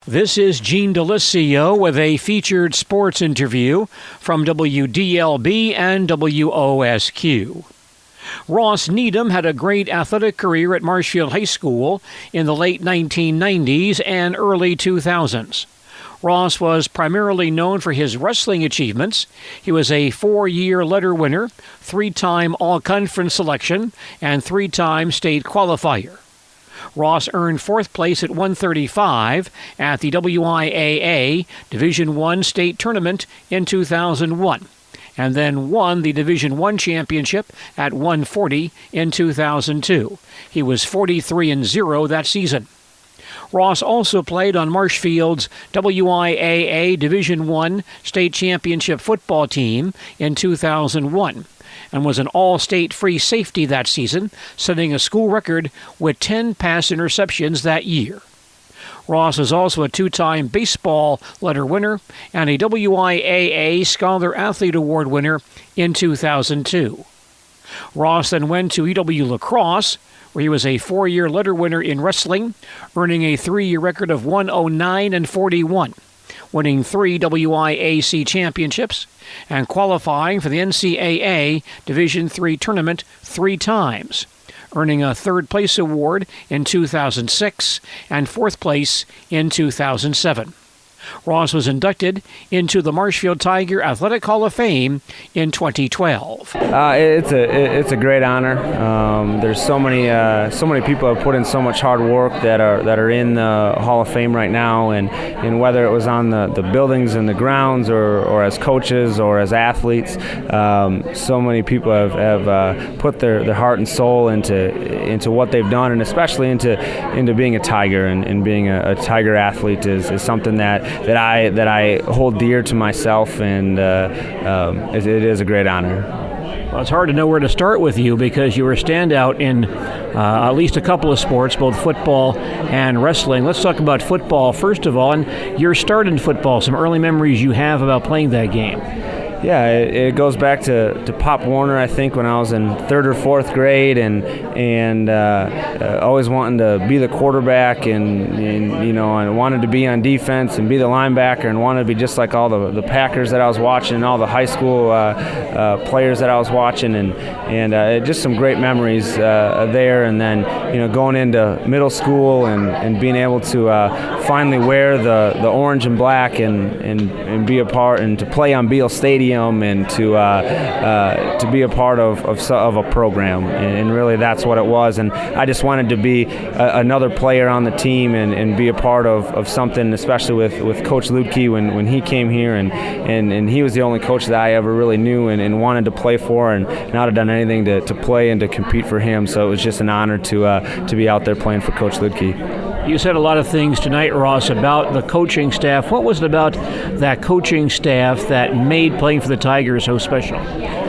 This is Gene Delisio with a featured sports interview from WDLB and WOSQ. Ross Needham had a great athletic career at Marshfield High School in the late 1990s and early 2000s. Ross was primarily known for his wrestling achievements. He was a 4-year letter winner, 3-time All-Conference selection, and 3-time state qualifier. Ross earned 4th place at 135 at the WIAA Division I state tournament in 2001, and then won the Division I championship at 140 in 2002. He was 43-0 that season. Ross also played on Marshfield's WIAA Division I state championship football team in 2001. And was an all-state free safety that season, setting a school record with 10 pass interceptions that year. Ross is also a 2-time baseball letter winner and a WIAA Scholar Athlete Award winner in 2002. Ross then went to EW Lacrosse, where he was a 4-year letter winner in wrestling, earning a 3-year record of 109-41. Winning 3 WIAC championships and qualifying for the NCAA Division III tournament 3 times, earning a 3rd place award in 2006 and 4th place in 2007. Ross was inducted into the Marshfield Tiger Athletic Hall of Fame in 2012. It's a great honor. There's so many people have put in so much hard work that are in the Hall of Fame right now, and whether it was on the buildings and the grounds or as coaches or as athletes, so many people have put their heart and soul into what they've done, and especially into being a Tiger and being a Tiger athlete is something that I hold dear to myself, and it is a great honor. Well, it's hard to know where to start with you because you were a standout in at least a couple of sports, both football and wrestling. Let's talk about football first of all, and your start in football, some early memories you have about playing that game. Yeah, it goes back to Pop Warner, I think, when I was in 3rd or 4th grade, and always wanting to be the quarterback, and wanted to be on defense and be the linebacker, and wanted to be just like all the Packers that I was watching, and all the high school players that I was watching, and just some great memories there. And then going into middle school and being able to finally wear the orange and black and be a part and to play on Beale Stadium. And to be a part of a program, and really that's what it was. And I just wanted to be another player on the team and be a part of something, especially with Coach Ludke when he came here, and he was the only coach that I ever really knew and wanted to play for, and not have done anything to play and to compete for him. So it was just an honor to be out there playing for Coach Ludke. You said a lot of things tonight, Ross, about the coaching staff. What was it about that coaching staff that made playing for the Tigers so special?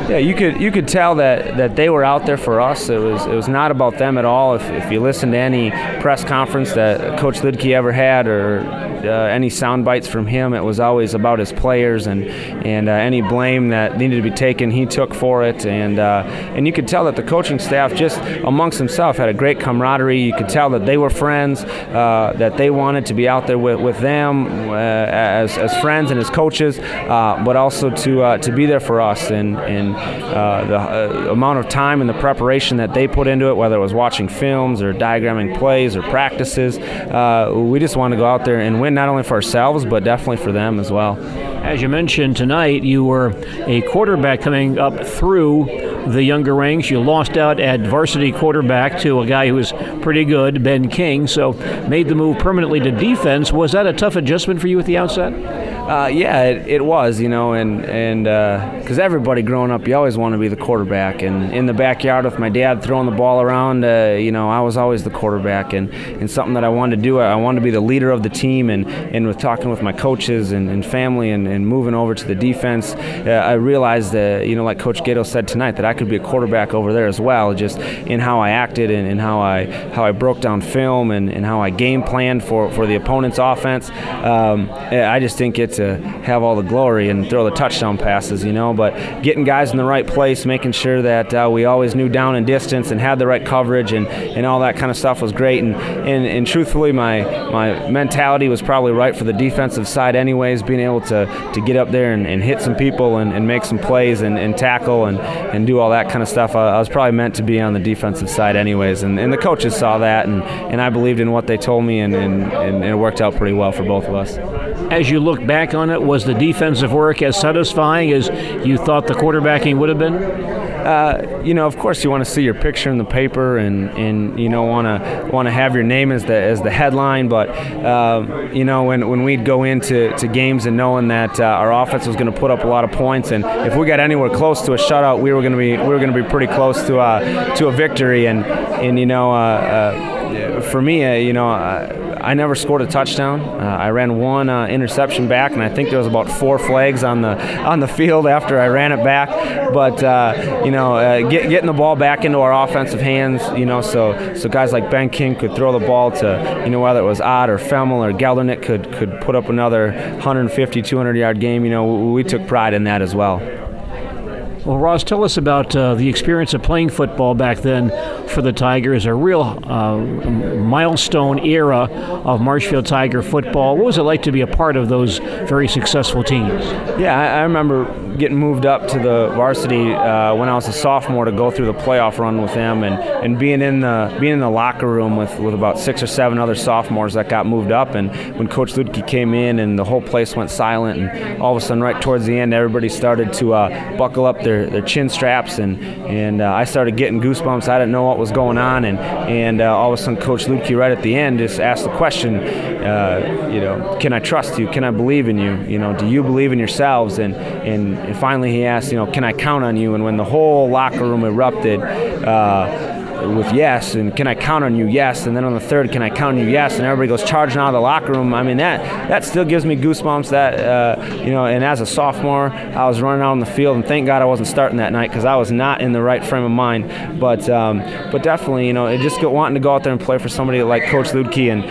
Yeah, you could tell that they were out there for us. It was not about them at all. If you listen to any press conference that Coach Ludke ever had, or any sound bites from him, it was always about his players, and any blame that needed to be taken, he took for it. And you could tell that the coaching staff, just amongst themselves, had a great camaraderie. You could tell that they were friends, that they wanted to be out there with them as friends and as coaches, but also to be there for us. And the amount of time and the preparation that they put into it, whether it was watching films or diagramming plays or practices, we just want to go out there and win, not only for ourselves, but definitely for them as well. As you mentioned tonight, you were a quarterback coming up through the younger ranks. You lost out at varsity quarterback to a guy who was pretty good, Ben King, so made the move permanently to defense. Was that a tough adjustment for you at the outset? Yeah, it was, and because everybody growing up, you always want to be the quarterback. And in the backyard with my dad throwing the ball around, I was always the quarterback, and something that I wanted to do. I wanted to be the leader of the team, and with talking with my coaches and family and moving over to the defense, I realized that, like Coach Gato said tonight, that I could be a quarterback over there as well, just in how I acted and how I broke down film and how I game planned for the opponent's offense. I just didn't get to have all the glory and throw the touchdown passes, but getting guys in the right place, making sure that we always knew down and distance and had the right coverage and all that kind of stuff was great. And truthfully, my mentality was probably right for the defensive side anyways, being able to get up there and hit some people and make some plays and tackle and do all that kind of stuff. I was probably meant to be on the defensive side anyways, and the coaches saw that, and I believed in what they told me, and it worked out pretty well for both of us. As you look back on it, was the defensive work as satisfying as you thought the quarterbacking would have been? Of course you want to see your picture in the paper and want to have your name as the headline, but when we'd go into games and knowing that our offense was going to put up a lot of points, and if we got anywhere close to a shutout, we were going to be pretty close to a victory, and for me, I never scored a touchdown. I ran one interception back, and I think there was about 4 flags on the field after I ran it back. But getting the ball back into our offensive hands, so guys like Ben King could throw the ball to, whether it was Ott or Femmel or Geldernick could put up another 150, 200-yard game. We took pride in that as well. Well, Ross, tell us about the experience of playing football back then for the Tigers, a real milestone era of Marshfield Tiger football. What was it like to be a part of those very successful teams? Yeah, I remember getting moved up to the varsity when I was a sophomore to go through the playoff run with them, and being in the locker room with about 6 or 7 other sophomores that got moved up. And when Coach Ludke came in, and the whole place went silent, and all of a sudden, right towards the end, everybody started to buckle up their chin straps, and I started getting goosebumps. I didn't know what was going on, and all of a sudden, Coach Ludke right at the end just asked the question, can I trust you? Can I believe in you? Do you believe in yourselves? And finally he asked, can I count on you? And when the whole locker room erupted with yes, and can I count on you? Yes. And then on the third, can I count on you? Yes. And everybody goes charging out of the locker room. I mean, that still gives me goosebumps. That and as a sophomore, I was running out on the field, and thank God I wasn't starting that night because I was not in the right frame of mind. But definitely, it just wanting to go out there and play for somebody like Coach Ludke and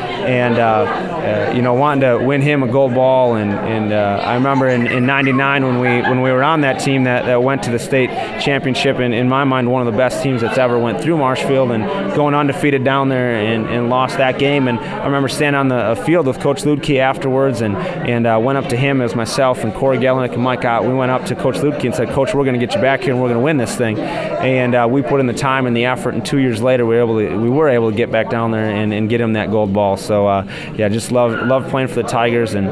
wanting to win him a gold ball. And I remember in '99 when we were on that team that went to the state championship, and in my mind, one of the best teams that's ever went through Marshfield, and going undefeated down there and lost that game. And I remember standing on the field with Coach Ludke afterwards, and went up to him as myself and Corey Gelenick and Mike Ott. We went up to Coach Ludke and said, Coach, we're going to get you back here and we're going to win this thing. And we put in the time and the effort, and 2 years later we were able to get back down there and get him that gold ball. So just love playing for the Tigers. And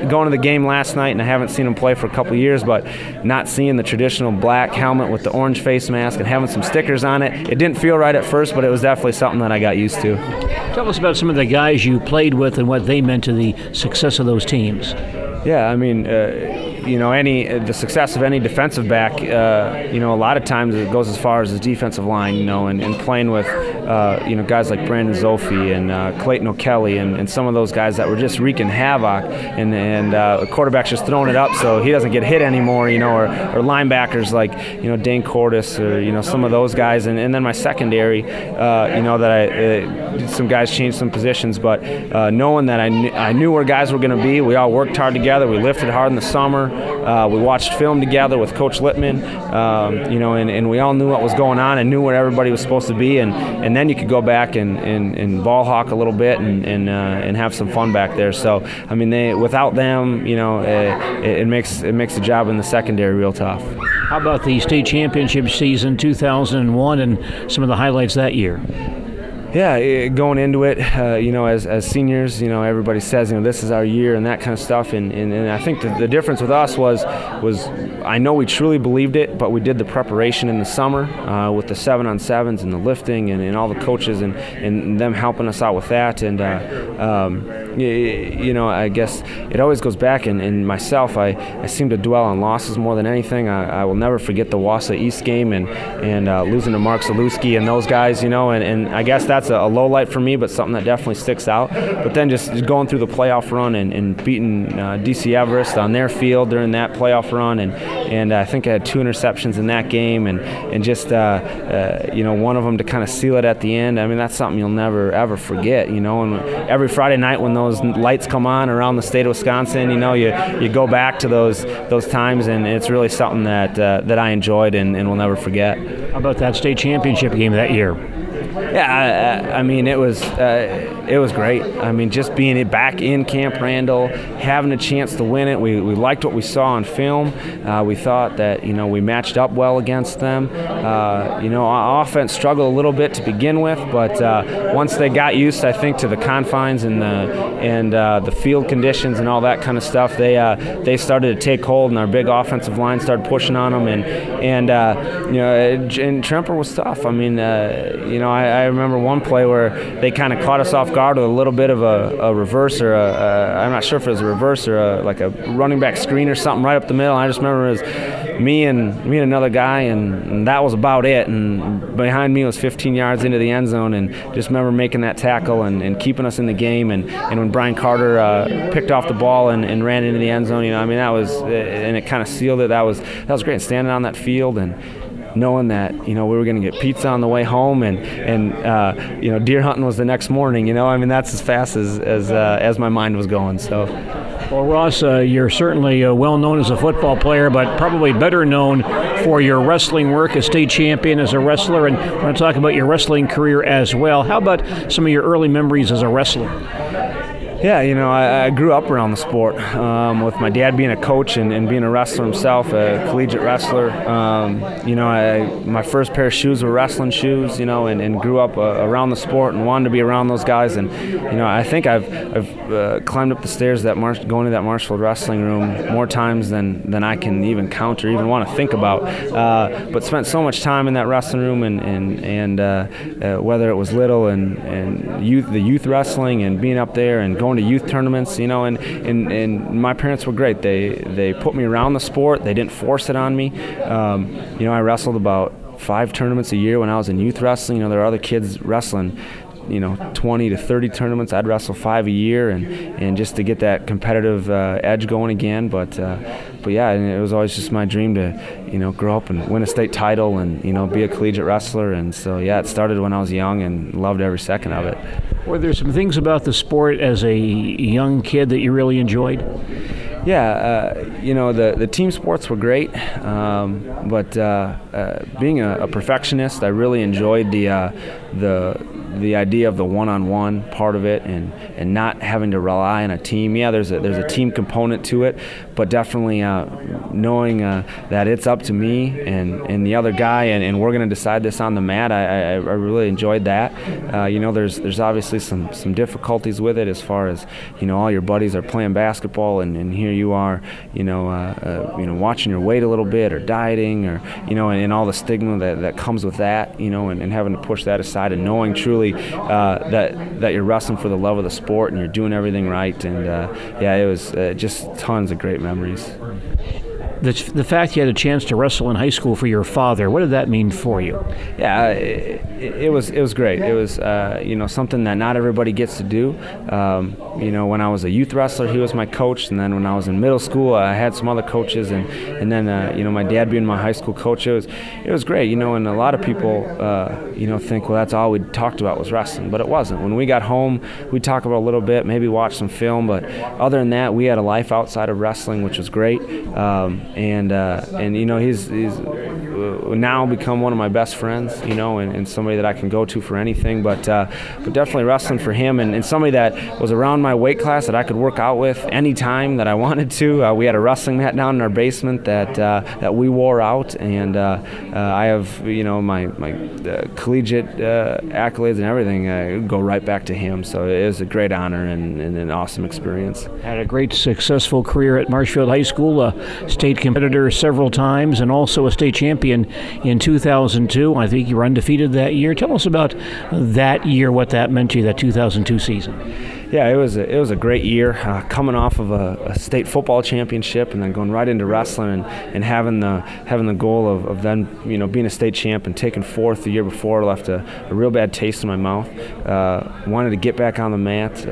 going to the game last night, and I haven't seen him play for a couple of years, but not seeing the traditional black helmet with the orange face mask and having some stickers on it, it didn't feel right at first, but it was definitely something that I got used to. Tell us about some of the guys you played with and what they meant to the success of those teams. Yeah, I mean, the success of any defensive back, a lot of times it goes as far as the defensive line, and playing with, guys like Brandon Zophi and Clayton O'Kelly and some of those guys that were just wreaking havoc, and the quarterback's just throwing it up so he doesn't get hit anymore, or linebackers like, Dane Cordes or, some of those guys, and then my secondary, that some guys changed some positions, but knowing that I knew where guys were going to be, we all worked hard together. We lifted hard in the summer. We watched film together with Coach Littman, and we all knew what was going on and knew where everybody was supposed to be. And then you could go back and ball hawk a little bit and have some fun back there. So, I mean, without them, it makes the job in the secondary real tough. How about the state championship season 2001 and some of the highlights that year? Yeah, going into it, as seniors, everybody says, this is our year and that kind of stuff. And I think the difference with us was I know we truly believed it, but we did the preparation in the summer with the 7-on-7s and the lifting and all the coaches and them helping us out with that. And, I guess it always goes back. And myself, I seem to dwell on losses more than anything. I will never forget the Wausau East game and losing to Mark Zalewski and those guys, and I guess that's that's a low light for me, but something that definitely sticks out. But then just going through the playoff run and beating DC Everest on their field during that playoff run, and I think I had 2 interceptions in that game, and just one of them to kind of seal it at the end. I mean, that's something you'll never ever forget, And every Friday night when those lights come on around the state of Wisconsin, you go back to those times, and it's really something that I enjoyed and will never forget. How about that state championship game that year? Yeah, I mean, it was great. I mean, just being back in Camp Randall, having a chance to win it. We liked what we saw on film. We thought that we matched up well against them. Our offense struggled a little bit to begin with, but once they got used, I think, to the confines and the field conditions and all that kind of stuff, they started to take hold, and our big offensive line started pushing on them, and Tremper was tough. I mean, I remember one play where they kind of caught us off guard with a little bit of a reverse, or I'm not sure if it was a reverse or like a running back screen or something right up the middle. I just remember it was me and another guy, and that was about it. And behind me was 15 yards into the end zone, and just remember making that tackle and keeping us in the game. And when Brian Carter picked off the ball and ran into the end zone, that was, and it kind of sealed it. That was great, standing on that field and knowing that we were going to get pizza on the way home, and deer hunting was the next morning. That's as fast as my mind was going. So. Well, Ross, you're certainly well known as a football player, but probably better known for your wrestling work, as state champion as a wrestler, and I want to talk about your wrestling career as well. How about some of your early memories as a wrestler? Yeah, I grew up around the sport, with my dad being a coach and being a wrestler himself, a collegiate wrestler. My first pair of shoes were wrestling shoes, and grew up around the sport and wanted to be around those guys. And, I think I've climbed up the stairs going to that Marshfield wrestling room more times than I can even count or even want to think about. But spent so much time in that wrestling room, and whether it was little and the youth wrestling and being up there and going to youth tournaments, and my parents were great. They put me around the sport. They didn't force it on me. I wrestled about 5 tournaments a year when I was in youth wrestling. There are other kids wrestling 20 to 30 tournaments. I'd wrestle 5 a year, and just to get that competitive edge going again. But yeah, and it was always just my dream to grow up and win a state title and be a collegiate wrestler. And so yeah, it started when I was young and loved every second of it. Were there some things about the sport as a young kid that you really enjoyed? Yeah, the team sports were great, but being a perfectionist, I really enjoyed the idea of the one-on-one part of it, and not having to rely on a team. Yeah, there's a team component to it, but definitely knowing that it's up to me and the other guy, and we're going to decide this on the mat. I really enjoyed that. There's obviously some difficulties with it, as far as all your buddies are playing basketball, and here you are, watching your weight a little bit, or dieting, or and all the stigma that comes with that, and having to push that aside, and knowing truly that you're wrestling for the love of the sport and you're doing everything right. And it was just tons of great memories. The fact you had a chance to wrestle in high school for your father, what did that mean for you? Yeah, it was great. It was something that not everybody gets to do. When I was a youth wrestler, he was my coach, and then when I was in middle school, I had some other coaches, and then my dad being my high school coach, it was great. And a lot of people think, well, that's all we talked about was wrestling, but it wasn't. When we got home, we'd talk about a little bit, maybe watch some film, but other than that, we had a life outside of wrestling, which was great. He's now become one of my best friends, and somebody that I can go to for anything. But definitely wrestling for him, and somebody that was around my weight class that I could work out with anytime that I wanted to. We had a wrestling mat down in our basement that we wore out, and I have my collegiate accolades and everything go right back to him. So it was a great honor and an awesome experience. Had a great successful career at Marshfield High School, a state competitor several times, and also a state champion in 2002. I think you were undefeated that year. Tell us about that year, what that meant to you, that 2002 season. Yeah, it was a great year, coming off of a state football championship and then going right into wrestling and having the goal of then being a state champ and taking fourth the year before left a real bad taste in my mouth. Wanted to get back on the mat.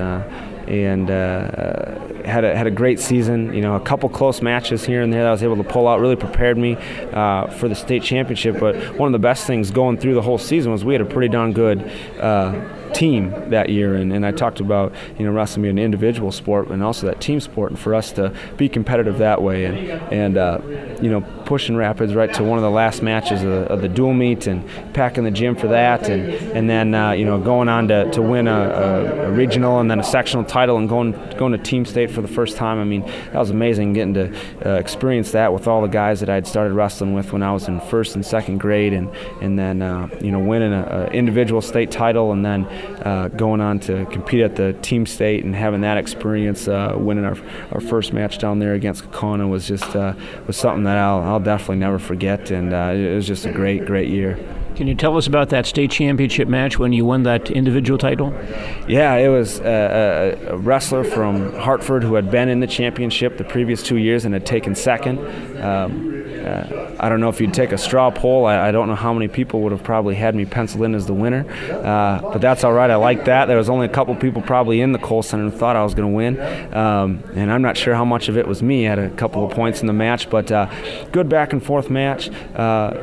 And had a great season. A couple close matches here and there that I was able to pull out really prepared me for the state championship. But one of the best things going through the whole season was we had a pretty darn good team that year, and I talked about wrestling being an individual sport and also that team sport, and for us to be competitive that way and pushing Rapids right to one of the last matches of the dual meet and packing the gym for that, and then going on to win a regional and then a sectional title and going to team state for the first time. I mean, that was amazing getting to experience that with all the guys that I'd started wrestling with when I was in first and second grade, and then winning an individual state title and then going on to compete at the team state and having that experience, winning our first match down there against Kokona was just was something that I'll definitely never forget, and it was just a great year. Can you tell us about that state championship match when you won that individual title? Yeah, it was a wrestler from Hartford who had been in the championship the previous 2 years and had taken second. I don't know if you'd take a straw poll. I don't know how many people would have probably had me penciled in as the winner, but that's all right. I like that. There was only a couple people probably in the Kohl Center who thought I was going to win, and I'm not sure how much of it was me. I had a couple of points in the match, but good back and forth match.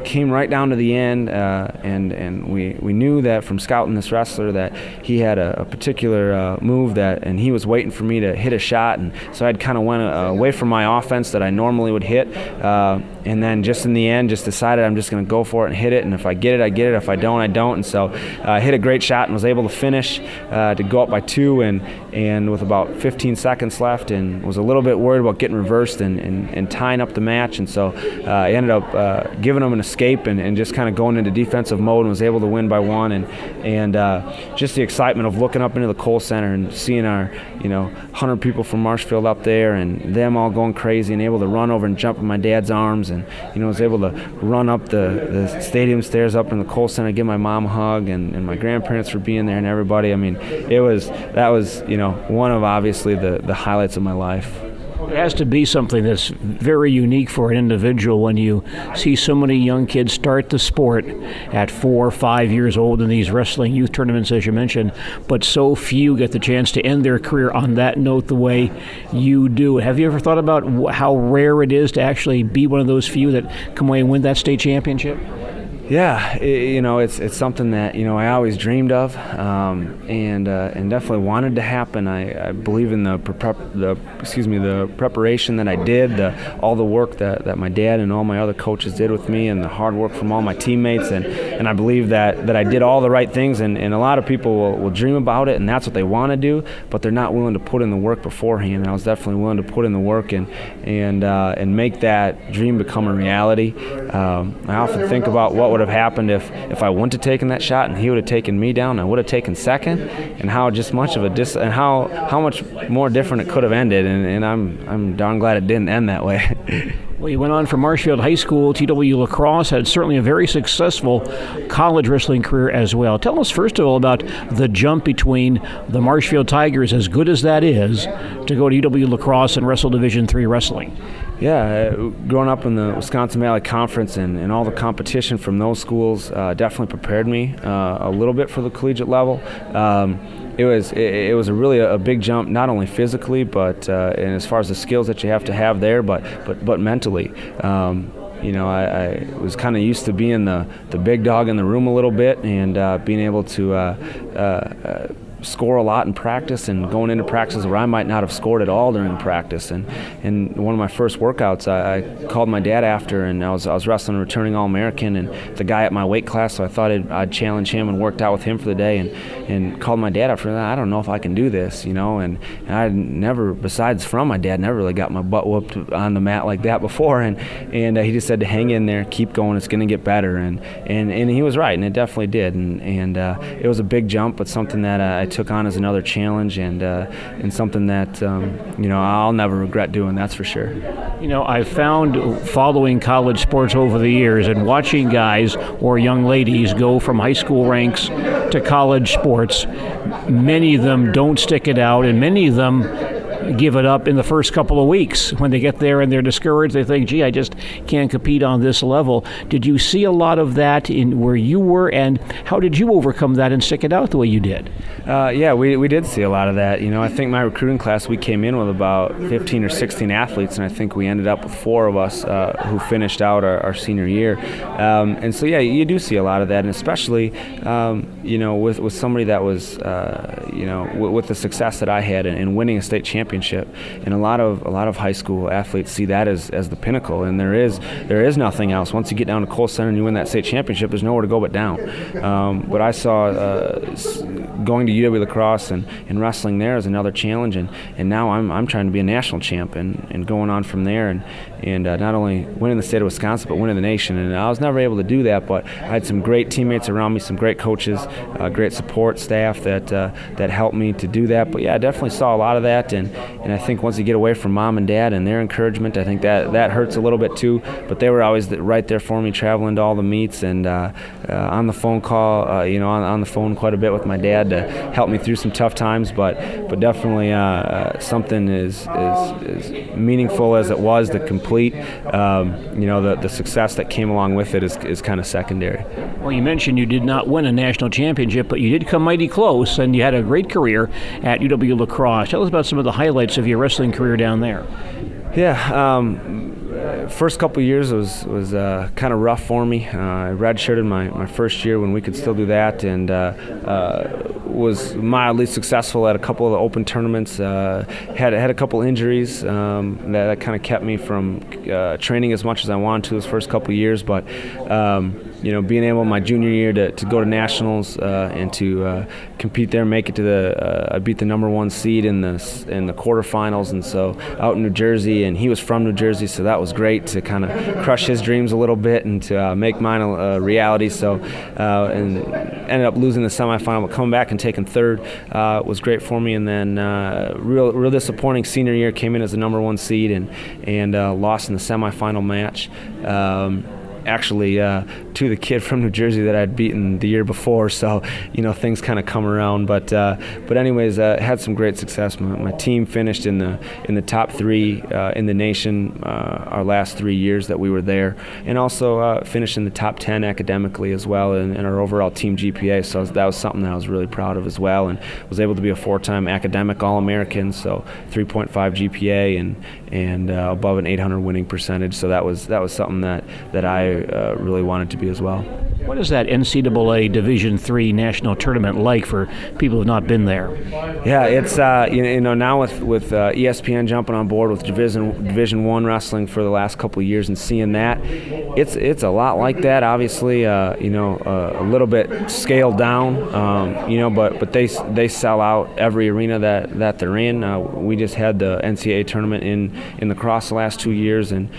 Came right down to the end, and we knew that from scouting this wrestler that he had a particular move and he was waiting for me to hit a shot, and so I'd kind of went away from my offense that I normally would hit, and then just in the end just decided I'm just going to go for it and hit it, and if I get it, I get it. If I don't, I don't. And so I hit a great shot and was able to finish to go up by 2 and with about 15 seconds left, and was a little bit worried about getting reversed and tying up the match, and so I ended up giving them an escape and just kind of going into defensive mode and was able to win by 1, and just the excitement of looking up into the Kohl Center and seeing our 100 people from Marshfield up there and them all going crazy and able to run over and jump in my dad's arms, and was able to run up the stadium stairs up in the Kohl Center, give my mom a hug, and my grandparents for being there and everybody. I mean, that was one of obviously the highlights of my life. It has to be something that's very unique for an individual when you see so many young kids start the sport at 4 or 5 years old in these wrestling youth tournaments, as you mentioned, but so few get the chance to end their career on that note the way you do. Have you ever thought about how rare it is to actually be one of those few that come away and win that state championship? Yeah, it's something that I always dreamed of, and definitely wanted to happen. I believe in the preparation that I did, all the work that my dad and all my other coaches did with me, and the hard work from all my teammates, and I believe that I did all the right things. And a lot of people will dream about it, and that's what they want to do, but they're not willing to put in the work beforehand. And I was definitely willing to put in the work and make that dream become a reality. I often think about what would have happened if I wouldn't have taken that shot and he would have taken me down. I would have taken second, and how just much of and how much more different it could have ended. And I'm darn glad it didn't end that way. Well, you went on from Marshfield High School, TW Lacrosse, had certainly a very successful college wrestling career as well. Tell us first of all about the jump between the Marshfield Tigers, as good as that is, to go to UW Lacrosse and wrestle Division III wrestling. Yeah, growing up in the Wisconsin Valley Conference and all the competition from those schools definitely prepared me a little bit for the collegiate level. It was a really a big jump, not only physically, but and as far as the skills that you have to have there, but mentally. I was kind of used to being the big dog in the room a little bit, and being able to score a lot in practice and going into practices where I might not have scored at all during practice. And one of my first workouts, I called my dad after, and I was wrestling a returning All-American and the guy at my weight class, so I thought I'd challenge him and worked out with him for the day, and called my dad after that. I don't know if I can do this, and I never, besides from my dad, never really got my butt whooped on the mat like that before, and he just said to hang in there, keep going, it's going to get better, and he was right, and it definitely did, and it was a big jump, but something that I took on as another challenge and something that I'll never regret doing. That's for sure. I've found following college sports over the years and watching guys or young ladies go from high school ranks to college sports, many of them don't stick it out, and many of them give it up in the first couple of weeks. When they get there and they're discouraged, they think, gee, I just can't compete on this level. Did you see a lot of that in where you were, and how did you overcome that and stick it out the way you did? Yeah, we did see a lot of that. I think my recruiting class, we came in with about 15 or 16 athletes, and I think we ended up with 4 of us who finished out our senior year. And so, yeah, you do see a lot of that, and especially, with somebody that was, with the success that I had in winning a state championship. And a lot of high school athletes see that as the pinnacle, and there is nothing else. Once you get down to Cole Center and you win that state championship, there's nowhere to go but down. But I saw going to UW La Crosse and wrestling there as another challenge, and now I'm trying to be a national champ and going on from there, and not only winning the state of Wisconsin but winning the nation. And I was never able to do that, but I had some great teammates around me, some great coaches, great support staff that helped me to do that. But yeah, I definitely saw a lot of that, and I think once you get away from mom and dad and their encouragement, I think that hurts a little bit too. But they were always right there for me, traveling to all the meets and on the phone call, on the phone quite a bit with my dad to help me through some tough times. But definitely something as meaningful as it was to complete. The success that came along with it is kind of secondary. Well, you mentioned you did not win a national championship, but you did come mighty close, and you had a great career at UW La Crosse. Tell us about some of the highlights of your wrestling career down there. Yeah, first couple of years was kind of rough for me. I redshirted my first year when we could still do that, and was mildly successful at a couple of the open tournaments. Had a couple injuries that kind of kept me from training as much as I wanted to those first couple of years, but being able my junior year to go to nationals and to compete there, make it to I beat the number 1 seed in the quarterfinals, and so out in New Jersey, and he was from New Jersey, so that was great to kind of crush his dreams a little bit and to make mine a reality. So and ended up losing the semifinal, but coming back and taking third was great for me. And then real disappointing senior year, came in as the number 1 seed and lost in the semifinal match. Actually to the kid from New Jersey that I'd beaten the year before, so things kind of come around. But anyways, had some great success. My team finished in the top 3 in the nation our last 3 years that we were there, and also finished in the top 10 academically as well in our overall team GPA. So that was something that I was really proud of as well, and was able to be a 4-time academic All-American, so 3.5 GPA and above an 800 winning percentage. So that was something that I really wanted to be as well. What is that NCAA Division III national tournament like for people who have not been there? Yeah, it's now with ESPN jumping on board with Division I wrestling for the last couple of years and seeing that, it's a lot like that. Obviously, a little bit scaled down, but they sell out every arena that they're in. We just had the NCAA tournament in La Crosse the last 2 years, and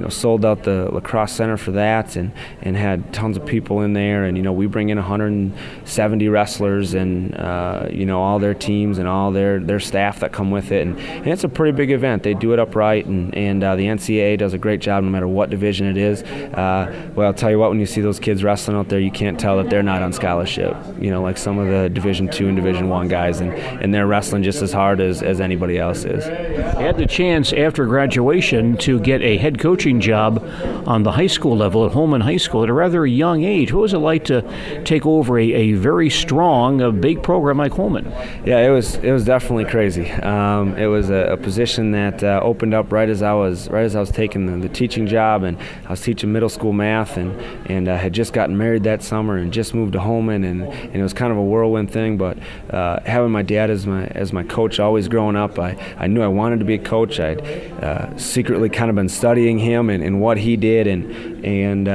sold out the La Crosse Center for that, and had tons of people in there, and we bring in 170 wrestlers and all their teams and all their staff that come with it, and it's a pretty big event. They do it upright, and the NCAA does a great job no matter what division it is. Well, I'll tell you what, when you see those kids wrestling out there, you can't tell that they're not on scholarship, like some of the Division II and Division I guys, and they're wrestling just as hard as anybody else is. I had the chance after graduation to get a head coaching job on the high school level at Holman High School at a rather young age. What was it like to take over a very strong, big program like Holman? Yeah, it was definitely crazy. It was a position that opened up right as I was taking the teaching job, and I was teaching middle school math, and I had just gotten married that summer and just moved to Holman, and it was kind of a whirlwind thing. But having my dad as my coach always growing up, I knew I wanted to be a coach. I'd secretly kind of been studying him and what he did, and and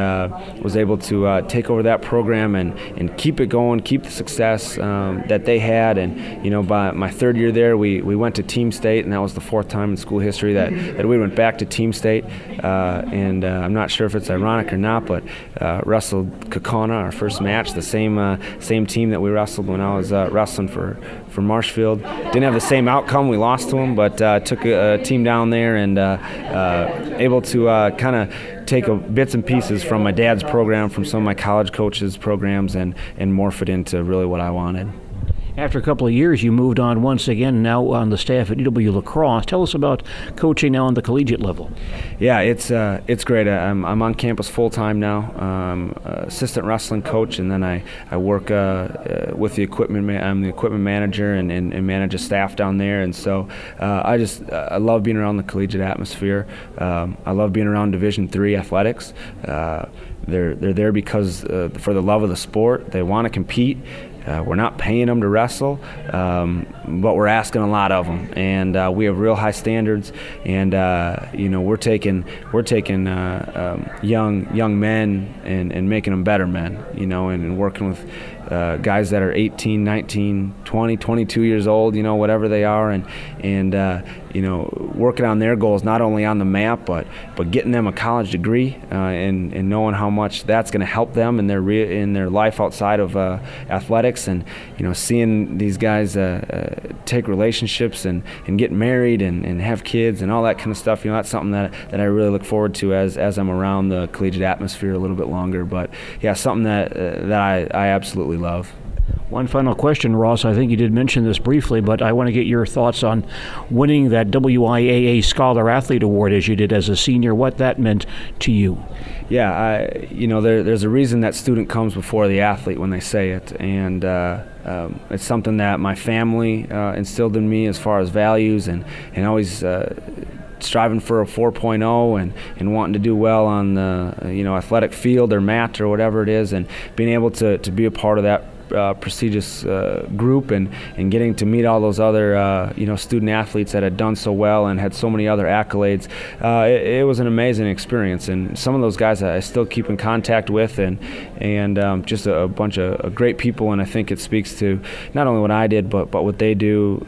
was able to take over that program and keep it going, keep the success that they had. And by my third year there, we went to team state, and that was the fourth time in school history that we went back to team state. And I'm not sure if it's ironic or not, but wrestled Kaukauna our first match, the same team that we wrestled when I was wrestling for Marshfield. Didn't have the same outcome. We lost to them, but took a team down there and able to kind of take bits and pieces from my dad's program, from some of my college coaches' programs, and morph it into really what I wanted. After a couple of years, you moved on once again, now on the staff at UW La Crosse. Tell us about coaching now on the collegiate level. Yeah, it's great. I'm on campus full-time now, assistant wrestling coach, and then I work with the equipment. I'm the equipment manager and manage a staff down there. And so I love being around the collegiate atmosphere. I love being around Division III athletics. They're there because for the love of the sport. They want to compete. We're not paying them to wrestle, but we're asking a lot of them, and we have real high standards. And we're taking young men and making them better men. And working with guys that are 18, 19, 20, 22 years old. Whatever they are, and working on their goals, not only on the map, but getting them a college degree, and knowing how much that's going to help them in their life outside of athletics. And seeing these guys take relationships and get married and have kids and all that kind of stuff, that's something that I really look forward to as I'm around the collegiate atmosphere a little bit longer. But yeah, something that I absolutely love. One final question, Ross. I think you did mention this briefly, but I want to get your thoughts on winning that WIAA Scholar Athlete Award as you did as a senior, what that meant to you. Yeah, there's a reason that student comes before the athlete when they say it, and it's something that my family instilled in me as far as values, and always striving for a 4.0 and wanting to do well on the athletic field or mat or whatever it is, and being able to be a part of that prestigious group and getting to meet all those other student athletes that had done so well and had so many other accolades. It was an amazing experience, and some of those guys I still keep in contact with, and just a bunch of great people. And I think it speaks to not only what I did, but what they do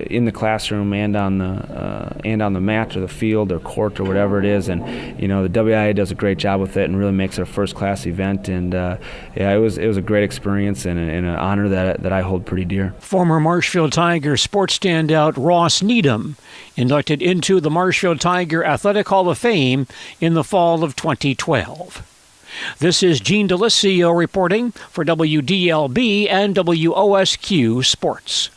in the classroom and on the mat or the field or court or whatever it is. And the WIA does a great job with it and really makes it a first-class event. And it was a great experience and an honor that I hold pretty dear. Former Marshfield Tiger sports standout Ross Needham inducted into the Marshfield Tiger Athletic Hall of Fame in the fall of 2012. This is Gene DeLisio reporting for WDLB and WOSQ Sports.